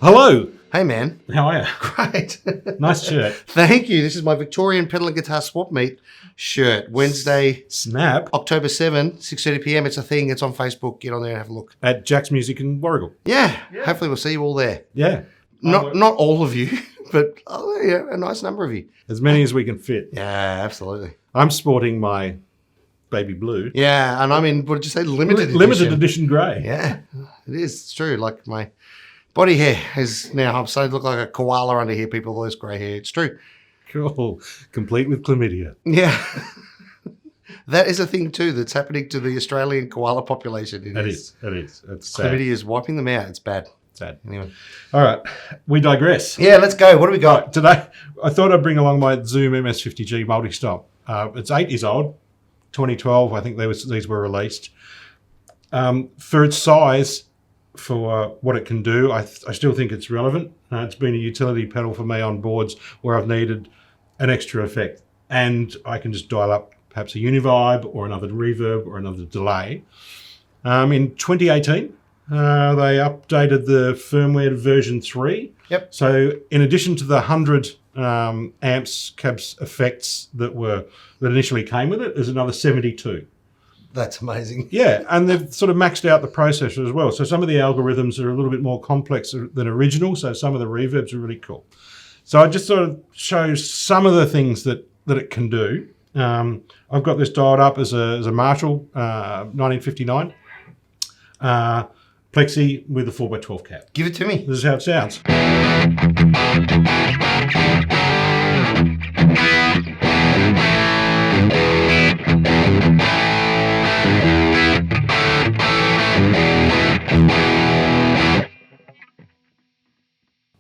Hello. Hey man. How are you? Great. Nice shirt. Thank you. This is my Victorian pedal and guitar swap meet shirt. Wednesday, Snap. October 7, 6:30 p.m. It's a thing. It's on Facebook. Get on there and have a look. At Jack's Music in Warragul. Yeah. Hopefully we'll see you all there. Yeah. Not all of you, but a nice number of you. As many as we can fit. Yeah, absolutely. I'm sporting my baby blue. Yeah, and I'm in, what did you say, limited edition? Limited edition grey. Yeah, it is. It's true. Like my body hair is now, I'm starting to look like a koala under here, people with all this grey hair. It's true. Cool. Complete with chlamydia. Yeah. That is a thing too that's happening to the Australian koala population. It is. It's sad. Chlamydia is wiping them out. It's bad. Sad. Anyway. All right. We digress. Yeah, let's go. What do we got? Right, today, I thought I'd bring along my ZOOM MS-50G Multistomp. It's 8 years old. 2012, I think these were released. For its size, for what it can do, I still think it's relevant. It's been a utility pedal for me on boards where I've needed an extra effect. And I can just dial up perhaps a univibe or another reverb or another delay. In 2018, they updated the firmware to version 3. Yep. So in addition to the 100 amps, cabs, effects that initially came with it, there's another 72. That's amazing. Yeah, and they've sort of maxed out the processor as well. So some of the algorithms are a little bit more complex than original, so some of the reverbs are really cool. So I just sort of show some of the things that it can do. I've got this dialed up as a Marshall 1959 Plexi with a 4x12 cab. Give it to me. This is how it sounds.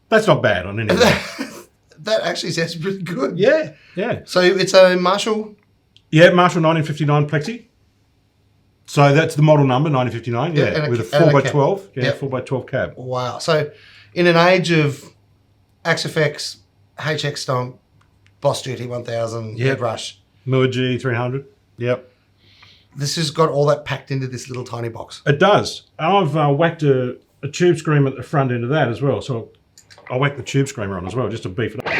That's not bad on any level. That actually sounds pretty good. Yeah, yeah. So it's a Marshall? Yeah, Marshall 1959 Plexi. So that's the model number, 1959, yeah, with a 4x12. Yeah, 4x12 cab. Wow. So in an age of Axe FX, HX Stomp, Boss GT 1000, Head Rush. Moore G300, yep. This has got all that packed into this little tiny box. It does. I've whacked a tube screamer at the front end of that as well. So I'll whack the tube screamer on as well, just to beef it up.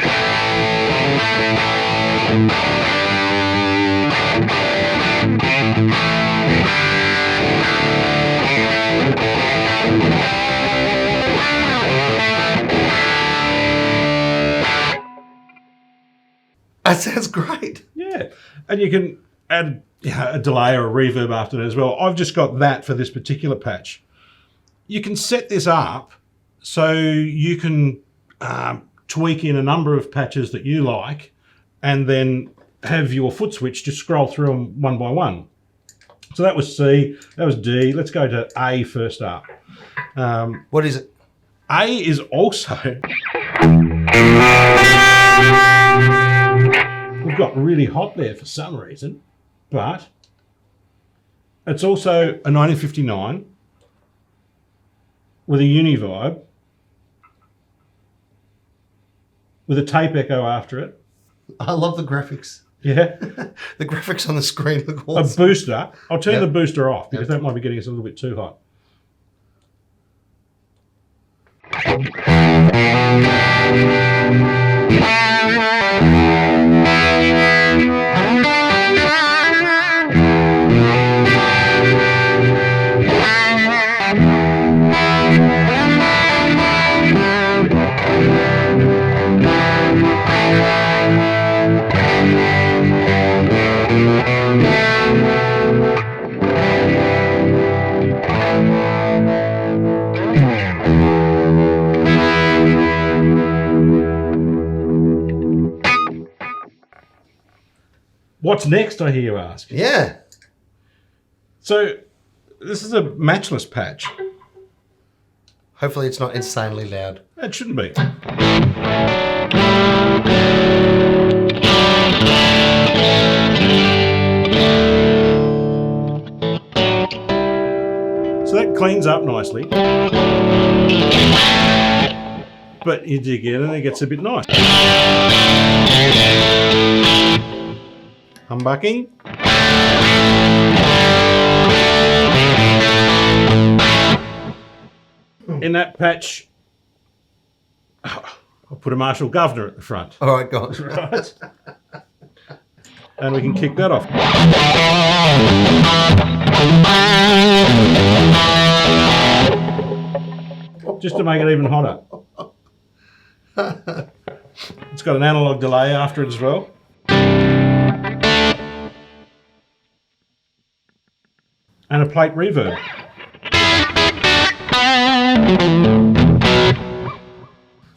That sounds great. Yeah, and you can add a delay or a reverb after that as well. I've just got that for this particular patch. You can set this up so you can tweak in a number of patches that you like and then have your foot switch just scroll through them one by one. So that was C, that was D. Let's go to A first up. What is it? A is also... We've got really hot there for some reason, but it's also a 1959 with a univibe with a tape echo after it. I love the graphics. Yeah. The graphics on the screen look awesome. awesome. A booster. I'll turn the booster off because that might be getting us a little bit too hot. What's next, I hear you ask? Yeah. So, this is a Matchless patch. Hopefully it's not insanely loud. It shouldn't be. So that cleans up nicely. But you dig in and it gets a bit nice. Humbucking. In that patch, I'll put a Marshall Governor at the front. All right, go on. Right. And we can kick that off. Just to make it even hotter. It's got an analog delay after it as well. And a plate reverb.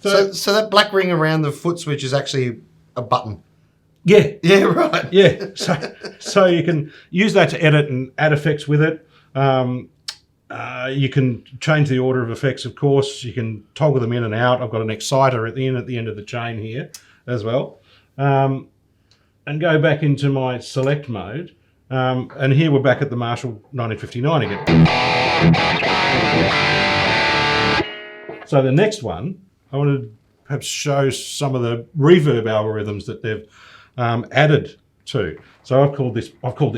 So that black ring around the foot switch is actually a button. Yeah. Yeah, right. Yeah. So you can use that to edit and add effects with it. You can change the order of effects, of course. You can toggle them in and out. I've got an exciter at the end of the chain here as well. And go back into my select mode. And here we're back at the Marshall 1959 again. So the next one, I want to perhaps show some of the reverb algorithms that they've added to. So I've called this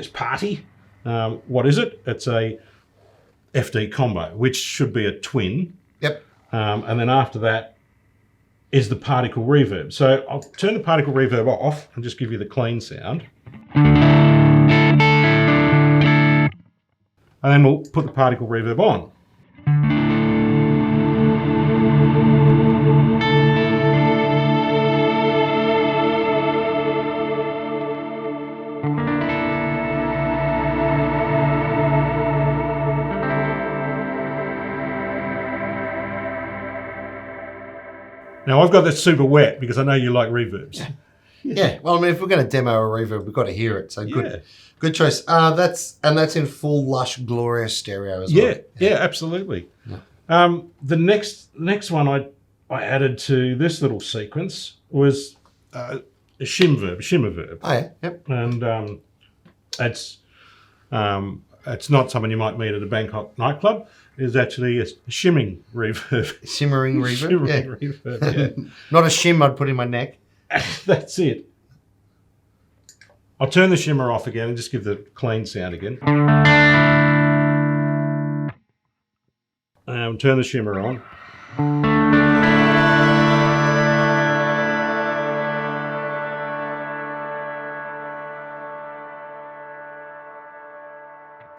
party. What is it? It's a FD combo, which should be a twin. Yep. And then after that is the particle reverb. So I'll turn the particle reverb off and just give you the clean sound. And then we'll put the particle reverb on. Now I've got that super wet because I know you like reverbs. Yeah. Well, I mean, if we're going to demo a reverb, we've got to hear it. So good, Yeah. good choice. That's in full, lush, glorious stereo as well. Yeah, absolutely. Yeah. The next one I added to this little sequence was a shimmer verb. Oh yeah. Yep. And it's not someone you might meet at a Bangkok nightclub. It's actually a shimmering reverb. Shimmering reverb. Shimmering reverb, yeah. Not a shim I'd put in my neck. That's it. I'll turn the shimmer off again and just give the clean sound again. Turn the shimmer on.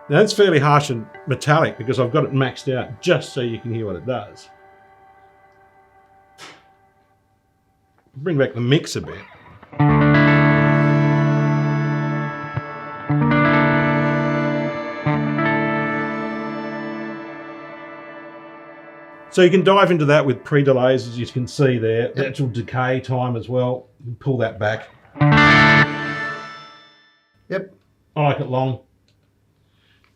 Now that's fairly harsh and metallic because I've got it maxed out just so you can hear what it does. Bring back the mix a bit. So you can dive into that with pre-delays, as you can see there. The actual decay time as well. You can pull that back. Yep. I like it long.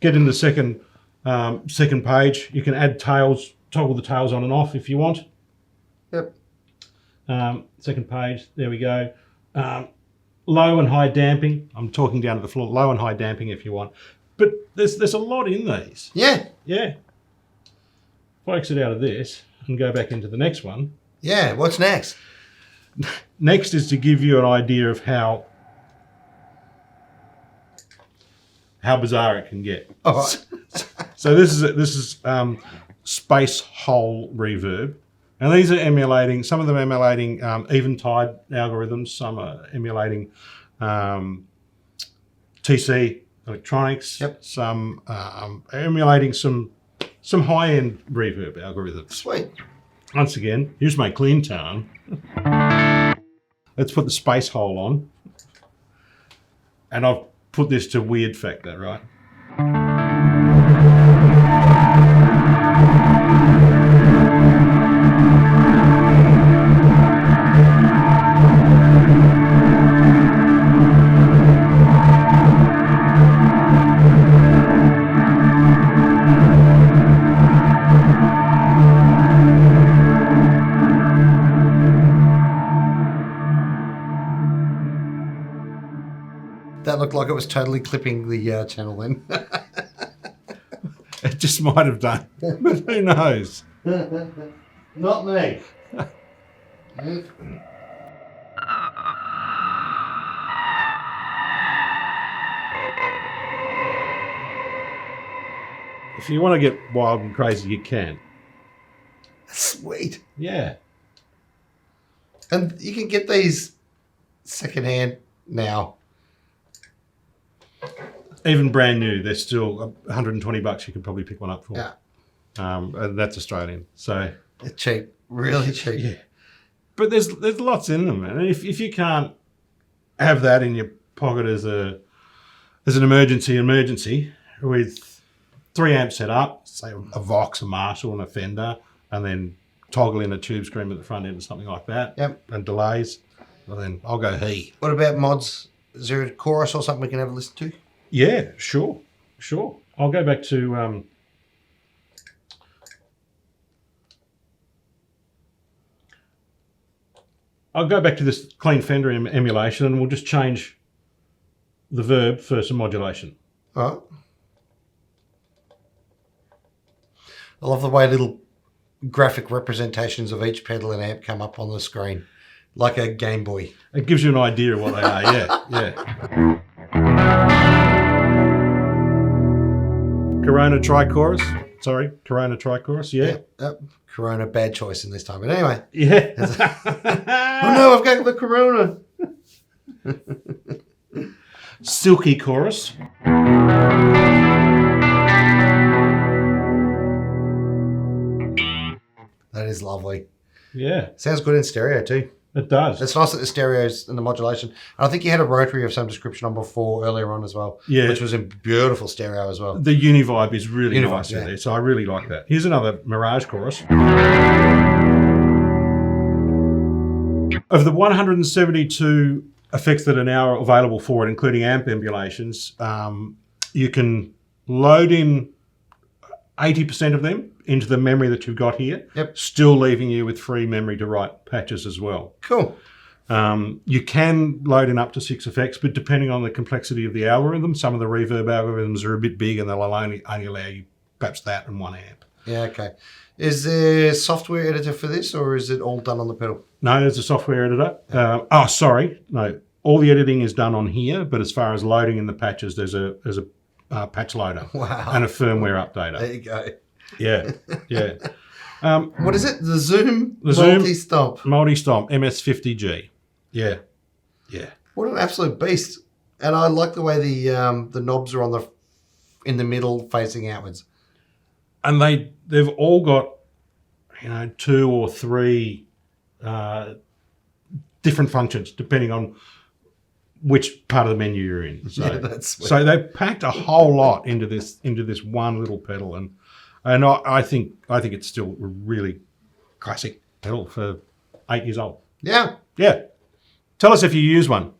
Get in the second page. You can add tails, toggle the tails on and off if you want. Yep. Second page, there we go. Low and high damping. I'm talking down to the floor. Low and high damping if you want. But there's a lot in these. Yeah. Yeah. If I exit out of this and go back into the next one. Yeah. What's next? Next is to give you an idea of how bizarre it can get. All right. So this is space hole reverb, and these are emulating. Some of them emulating eventide algorithms. Some are emulating TC electronics. Yep. Some emulating some high-end reverb algorithms. Sweet. Once again, here's my clean tone. Let's put the space hole on, and I've put this to weird factor, right? That looked like it was totally clipping the channel then. It just might have done, but who knows? Not me. If you want to get wild and crazy, you can. Sweet. Yeah. And you can get these secondhand now. Even brand new, they're still $120. You could probably pick one up for. Yeah. And that's Australian. So They're cheap. Really cheap. yeah. But there's lots in them, man. And if you can't have that in your pocket as an emergency with 3 amps set up, say a Vox, a Marshall, and a Fender, and then toggle in a tube scream at the front end or something like that. Yep. And delays, well then I'll go he. What about mods? Is there a chorus or something we can have a listen to? Yeah, sure. I'll go back to this clean Fender emulation, and we'll just change the verb for some modulation. All right. I love the way little graphic representations of each pedal and amp come up on the screen, like a Game Boy. It gives you an idea of what they are. Yeah. Corona tri-chorus. Sorry, Corona tri-chorus. Yeah. Corona, bad choice in this time. But anyway. Yeah. Oh no, I've got the Corona. Silky chorus. That is lovely. Yeah. Sounds good in stereo too. It does. It's nice that the stereos and the modulation. And I think you had a rotary of some description on before earlier on as well. Yeah. Which was in beautiful stereo as well. The Univibe is really Univibe, nice in yeah. there, so I really like that. Here's another Mirage chorus. Of the 172 effects that are now available for it, including amp emulations, you can load in 80% of them into the memory that you've got here, still leaving you with free memory to write patches as well. Cool. You can load in up to 6 effects, but depending on the complexity of the algorithm, some of the reverb algorithms are a bit big and they'll only allow you perhaps that and 1 amp. Yeah, okay. Is there a software editor for this, or is it all done on the pedal? No, there's a software editor. No, all the editing is done on here, but as far as loading in the patches, there's a patch loader. Wow. And a firmware updater. There you go. Yeah. What is it? The ZOOM MultiStomp. MultiStomp MS-50G. Yeah. What an absolute beast! And I like the way the knobs are in the middle, facing outwards. And they've all got 2 or 3 different functions depending on which part of the menu you're in. So, yeah, that's sweet. So they've packed a whole lot into this one little pedal, and I think it's still a really classic pedal for 8 years old. Yeah. Tell us if you use one.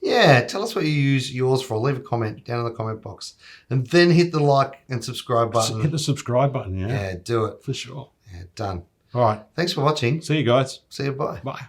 Yeah, tell us what you use yours for. Leave a comment down in the comment box. And then hit the like and subscribe button. Hit the subscribe button, yeah. Yeah, do it. For sure. Yeah, done. All right. Thanks for watching. See you guys. See you, bye. Bye.